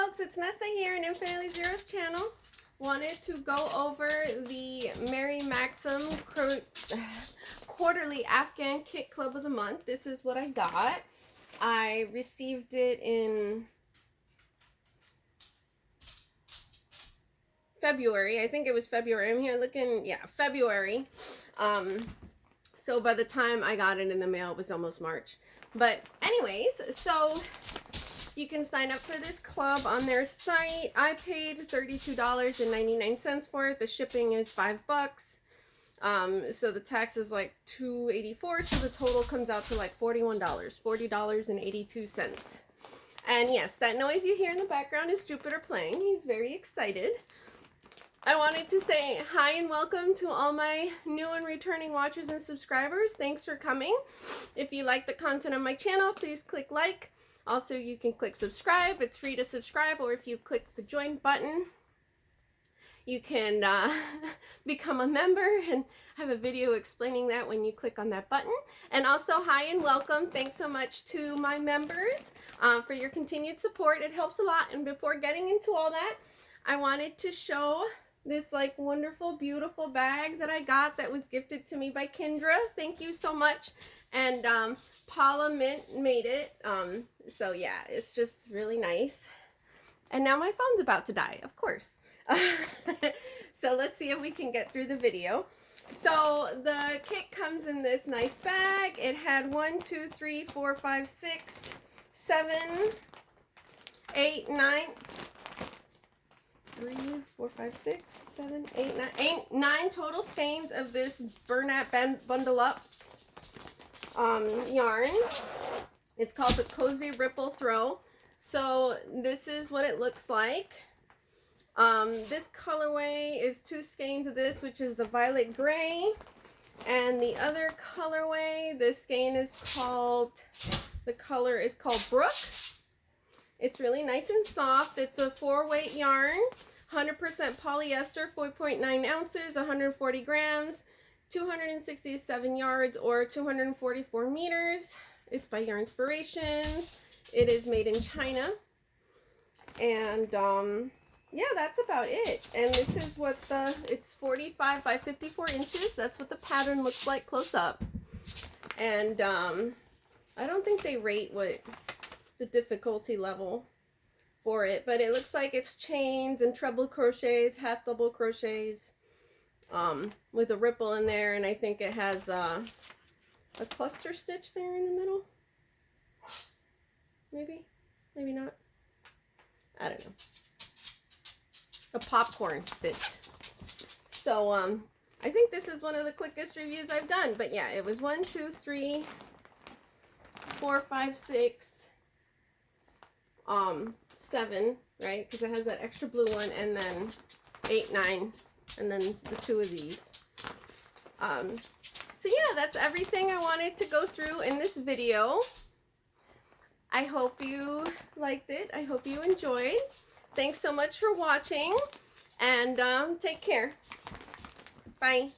folks, it's Nessa here in Infinitely Zero's channel. Wanted to go over the Mary Maxim quarterly Afghan kit club of the month. This is what I got. I received it in February. I think it was February. I'm here looking, yeah, February. So by the time I got it in the mail, it was almost March. But anyways, so you can sign up for this club on their site. I paid $32.99 for it. The shipping is $5. So the tax is like $2.84. So the total comes out to like $41, $40.82. And yes, that noise you hear in the background is Jupiter playing. He's very excited. I wanted to say hi and welcome to all my new and returning watchers and subscribers. Thanks for coming. If you like the content on my channel, please click like. Also, you can click subscribe. It's free to subscribe, or if you click the join button, you can become a member and have a video explaining that when you click on that button. And also, hi and welcome. Thanks so much to my members for your continued support. It helps a lot. And before getting into all that, I wanted to show this like wonderful, beautiful bag that I got that was gifted to me by Kindra. Thank you so much. And Paula Mint made it. So yeah, it's just really nice. And now my phone's about to die, of course. So let's see if we can get through the video. So the kit comes in this nice bag. It had 1, 2, 3, 4, 5, 6, 7, 8, 9. 3, 4, 5, 6, 7, 8, 9 total skeins of this Bernat Bundle Up yarn. It's called the Cozy Ripple Throw. So this is what it looks like. This colorway is 2 skeins of this, which is the violet gray. And the other colorway, this skein is called, the color is called Brook. It's really nice and soft. It's a 4-weight yarn, 100% polyester, 4.9 ounces, 140 grams, 267 yards or 244 meters. It's by Yarn Inspiration. It is made in China. And yeah, that's about it. And this is what it's 45 by 54 inches. That's what the pattern looks like close up. And I don't think they rate what the difficulty level for it, but it looks like it's chains and treble crochets, half double crochets, with a ripple in there, and I think it has a cluster stitch there in the middle. Maybe not. I don't know. A popcorn stitch. So I think this is one of the quickest reviews I've done, but yeah, it was 1, 2, 3, 4, 5, 6. 7, right? Because it has that extra blue one, and then 8, 9, and then the 2 of these. So yeah, that's everything I wanted to go through in this video. I hope you liked it. I hope you enjoyed. Thanks so much for watching, and take care. Bye.